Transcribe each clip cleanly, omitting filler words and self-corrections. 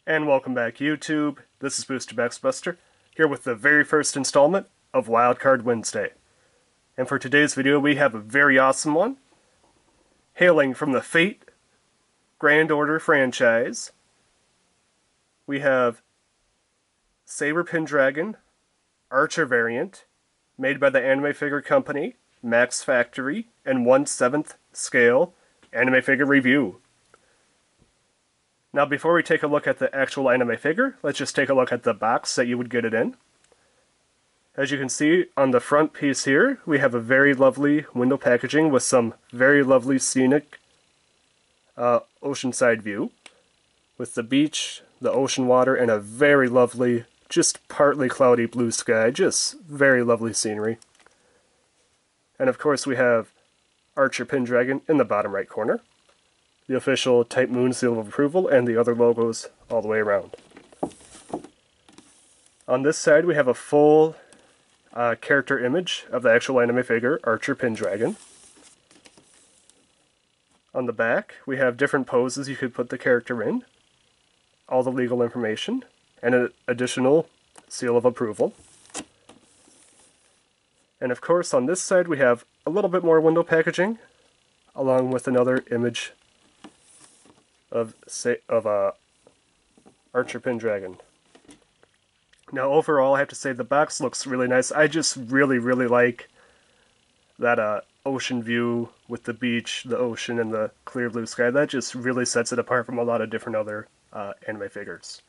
And welcome back, YouTube. This is Booster Buster, here with the very first installment of Wildcard Wednesday. And for today's video, we have a very awesome one. Hailing from the Fate Grand Order franchise, we have Saber Pendragon, Archer variant, made by the anime figure company, Max Factory, and 1/7 scale anime figure review. Now before we take a look at the actual anime figure, let's just take a look at the box that you would get it in. As you can see on the front piece here, we have a very lovely window packaging with some very lovely scenic oceanside view, with the beach, the ocean water, and a very lovely, just partly cloudy blue sky, just very lovely scenery. And of course we have Archer Pendragon in the bottom right corner, the official Type Moon seal of approval, and the other logos all the way around. On this side we have a full character image of the actual anime figure, Archer Pendragon. On the back we have different poses you could put the character in, all the legal information, and an additional seal of approval. And of course on this side we have a little bit more window packaging, along with another image of Archer Pendragon. Now overall I have to say the box looks really nice. I just really like that ocean view with the beach, the ocean, and the clear blue sky. That just really sets it apart from a lot of different other anime figures.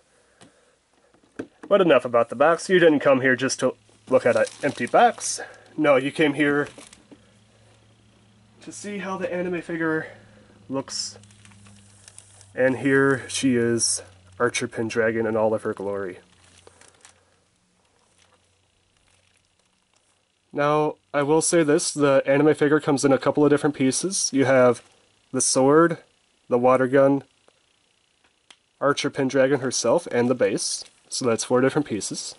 But enough about the box. You didn't come here just to look at an empty box. No, you came here to see how the anime figure looks. And here she is, Archer Pendragon in all of her glory. Now, I will say this, the anime figure comes in a couple of different pieces. You have the sword, the water gun, Archer Pendragon herself, and the base. So that's 4 different pieces.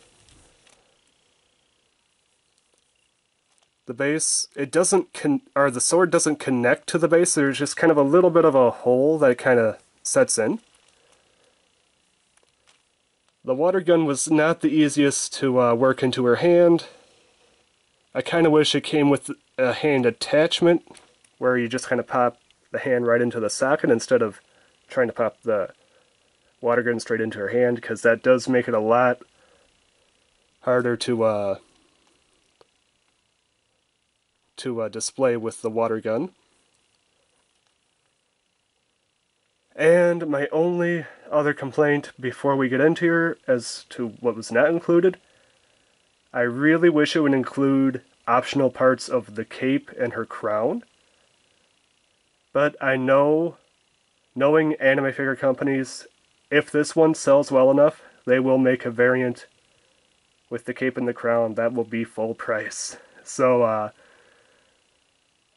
The base, the sword doesn't connect to the base. There's just kind of a little bit of a hole that kind of sets in. The water gun was not the easiest to work into her hand. I kind of wish it came with a hand attachment, where you just kind of pop the hand right into the socket instead of trying to pop the water gun straight into her hand, because that does make it a lot harder to display with the water gun. And my only other complaint before we get into here as to what was not included, I really wish it would include optional parts of the cape and her crown. But I know, knowing anime figure companies, if this one sells well enough, they will make a variant with the cape and the crown that will be full price. So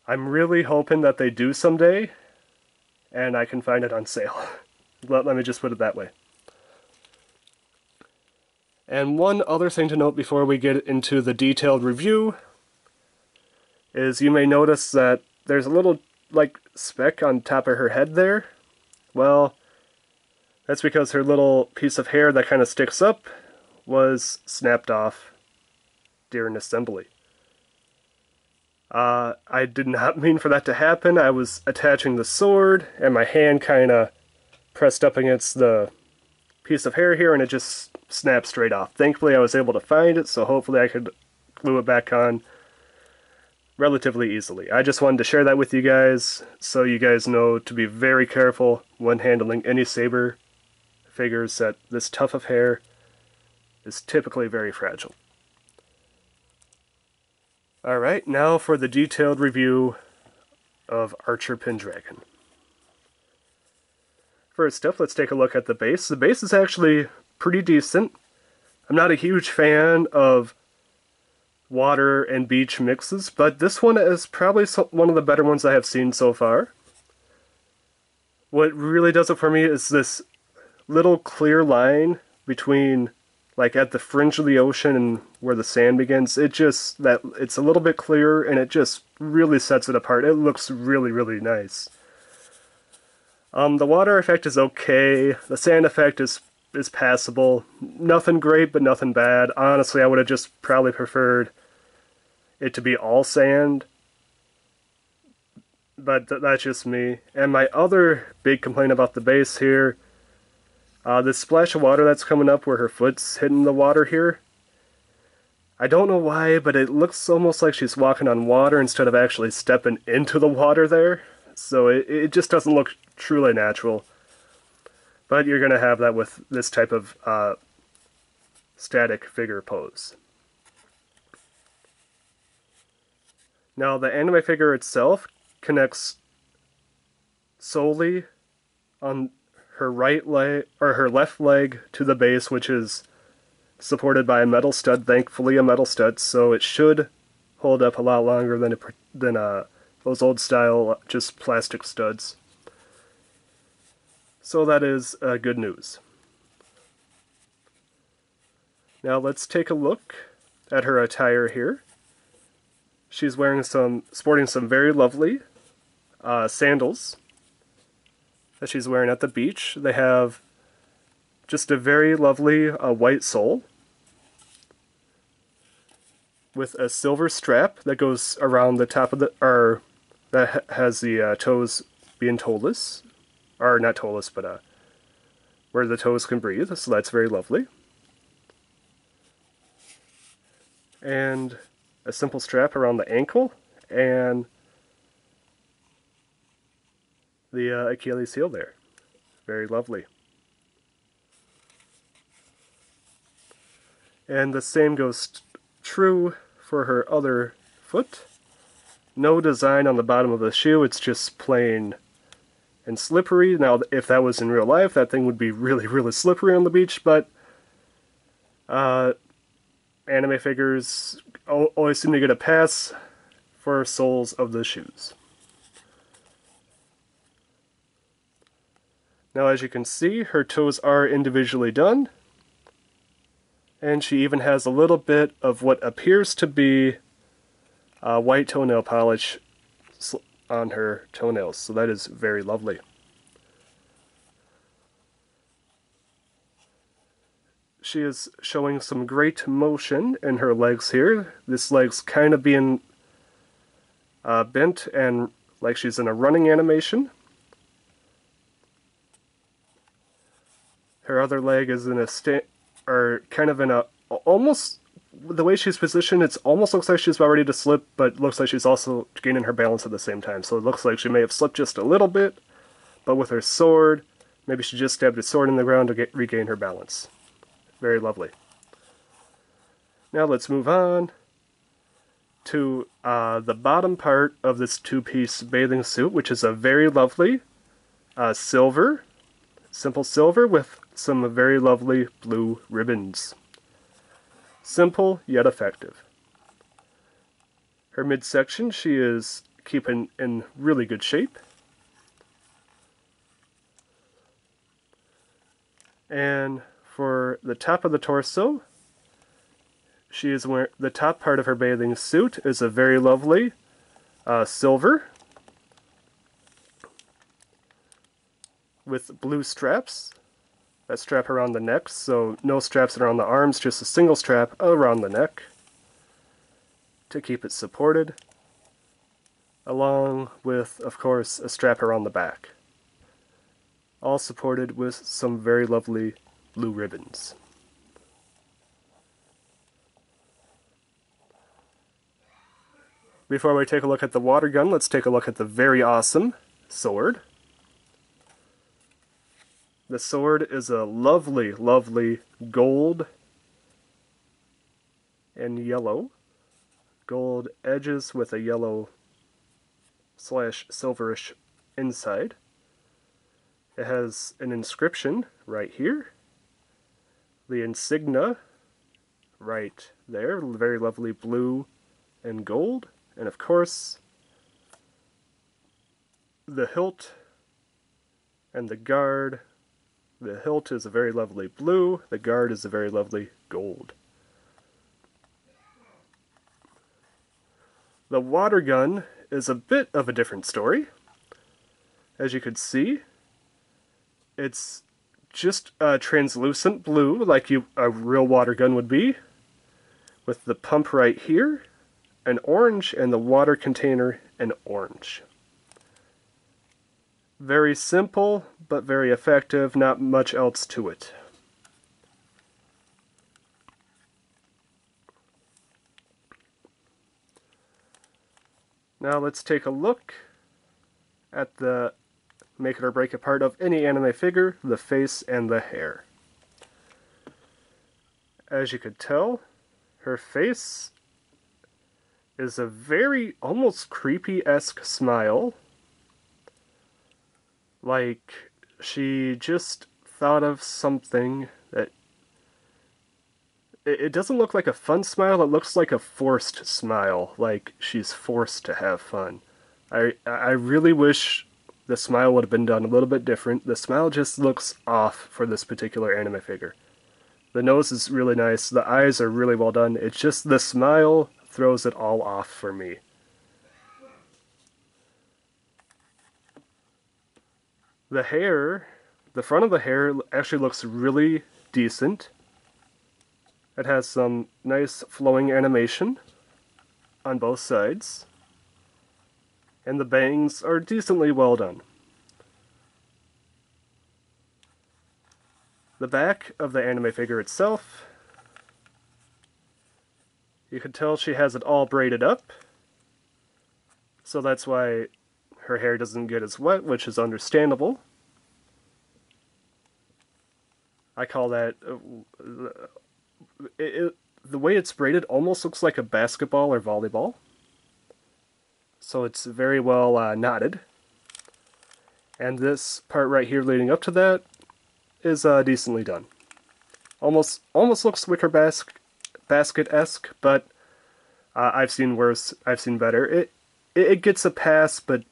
I'm really hoping that they do someday, and I can find it on sale. Let me just put it that way. And one other thing to note before we get into the detailed review is you may notice that there's a little speck on top of her head there. Well, that's because her little piece of hair that kind of sticks up was snapped off during assembly. I did not mean for that to happen. I was attaching the sword, and my hand kind of pressed up against the piece of hair here, and it just snapped straight off. Thankfully, I was able to find it, so hopefully I could glue it back on relatively easily. I just wanted to share that with you guys, so you guys know to be very careful when handling any Saber figures, that this tuft of hair is typically very fragile. Alright, now for the detailed review of Archer Pendragon. First up, let's take a look at the base. The base is actually pretty decent. I'm not a huge fan of water and beach mixes, but this one is probably one of the better ones I have seen so far. What really does it for me is this little clear line between, at the fringe of the ocean and where the sand begins. It's a little bit clearer, and it just really sets it apart. It looks really nice. The water effect is okay. The sand effect is is passable. Nothing great, but nothing bad. Honestly, I would have just probably preferred it to be all sand, but that's just me. And my other big complaint about the base here, this splash of water that's coming up where her foot's hitting the water here, I don't know why, but it looks almost like she's walking on water instead of actually stepping into the water there. So it just doesn't look truly natural. But you're going to have that with this type of static figure pose. Now the anime figure itself connects solely on her right leg, or her left leg, to the base, which is supported by a metal stud, thankfully a metal stud, so it should hold up a lot longer than those old style just plastic studs. So that is good news. Now let's take a look at her attire here. She's sporting some very lovely sandals that she's wearing at the beach. They have just a very lovely white sole with a silver strap that goes around the top of that has the toes being toeless, or not toeless, but where the toes can breathe, so that's very lovely. And a simple strap around the ankle, and the Achilles heel there. Very lovely. And the same goes true for her other foot. No design on the bottom of the shoe, it's just plain and slippery. Now, if that was in real life, that thing would be really, really slippery on the beach, but anime figures always seem to get a pass for soles of the shoes. Now, as you can see, her toes are individually done, and she even has a little bit of what appears to be white toenail polish on her toenails, so that is very lovely. She is showing some great motion in her legs here. This leg's kind of being bent and like she's in a running animation. Her other leg is in almost, the way she's positioned, it almost looks like she's about ready to slip, but looks like she's also gaining her balance at the same time. So it looks like she may have slipped just a little bit, but with her sword, maybe she just stabbed her sword in the ground to regain her balance. Very lovely. Now let's move on to the bottom part of this two-piece bathing suit, which is a very lovely simple silver with some very lovely blue ribbons. Simple yet effective. Her midsection she is keeping in really good shape. And for the top of the torso, she is wearing, the top part of her bathing suit is a very lovely silver with blue straps that strap around the neck, so no straps around the arms, just a single strap around the neck to keep it supported, along with, of course, a strap around the back, all supported with some very lovely blue ribbons. Before we take a look at the water gun, let's take a look at the very awesome sword. The sword is a lovely, lovely gold and yellow. Gold edges with a yellow / silverish inside. It has an inscription right here. The insignia right there, very lovely blue and gold. And of course, the hilt and the guard. The hilt is a very lovely blue, the guard is a very lovely gold. The water gun is a bit of a different story. As you could see, it's just a translucent blue, like a real water gun would be, with the pump right here, an orange, and the water container an orange. Very simple, but very effective, not much else to it. Now let's take a look at the make it or break it part of any anime figure, the face and the hair. As you could tell, her face is a very almost creepy-esque smile. Like she just thought of something that... It doesn't look like a fun smile, it looks like a forced smile, like she's forced to have fun. I really wish the smile would have been done a little bit different. The smile just looks off for this particular anime figure. The nose is really nice, the eyes are really well done, it's just the smile throws it all off for me. The hair, the front of the hair actually looks really decent. It has some nice flowing animation on both sides. And the bangs are decently well done. The back of the anime figure itself, you can tell she has it all braided up. So that's why her hair doesn't get as wet, which is understandable. I call that... the way it's braided almost looks like a basketball or volleyball. So it's very well knotted. And this part right here leading up to that is decently done. Almost looks wicker basket-esque, but I've seen worse, I've seen better. It gets a pass, but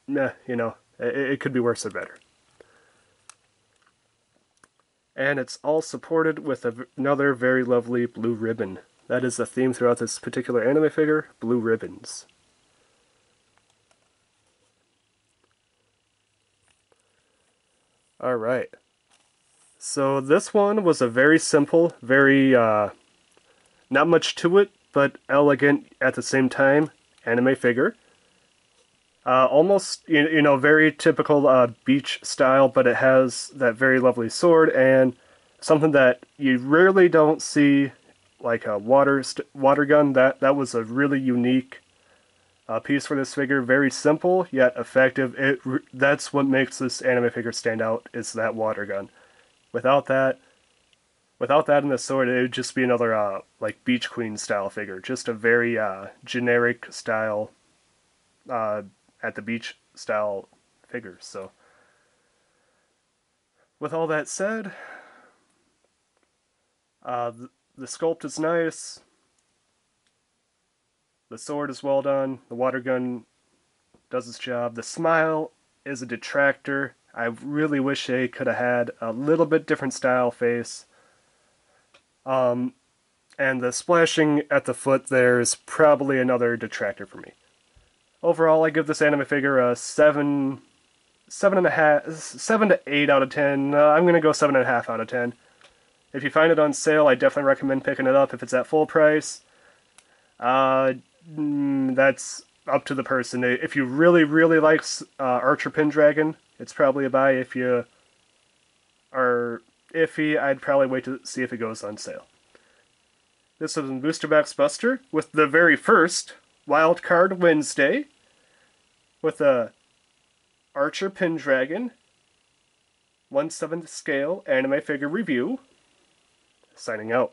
you know, it could be worse or better. And it's all supported with another very lovely blue ribbon. That is the theme throughout this particular anime figure, blue ribbons. Alright. So this one was a very simple, very, not much to it, but elegant at the same time, anime figure. Almost, you know, very typical beach style, but it has that very lovely sword and something that you rarely don't see, like a water gun. That was a really unique piece for this figure. Very simple yet effective. That's what makes this anime figure stand out, is that water gun. Without that and the sword, it would just be another like beach queen style figure. Just a very generic style. At the beach style figures. So with all that said, the sculpt is nice, the sword is well done, the water gun does its job, the smile is a detractor. I really wish they could have had a little bit different style face. And the splashing at the foot there is probably another detractor for me. Overall, I give this anime figure a 7 to 8 out of 10. I'm going to go 7.5 out of 10. If you find it on sale, I definitely recommend picking it up if it's at full price. That's up to the person. If you really, really like Artoria Pendragon, it's probably a buy. If you are iffy, I'd probably wait to see if it goes on sale. This was in Booster Box Buster with the very first Wildcard Wednesday, with a Artoria Pendragon 1/7 scale anime figure review. Signing out.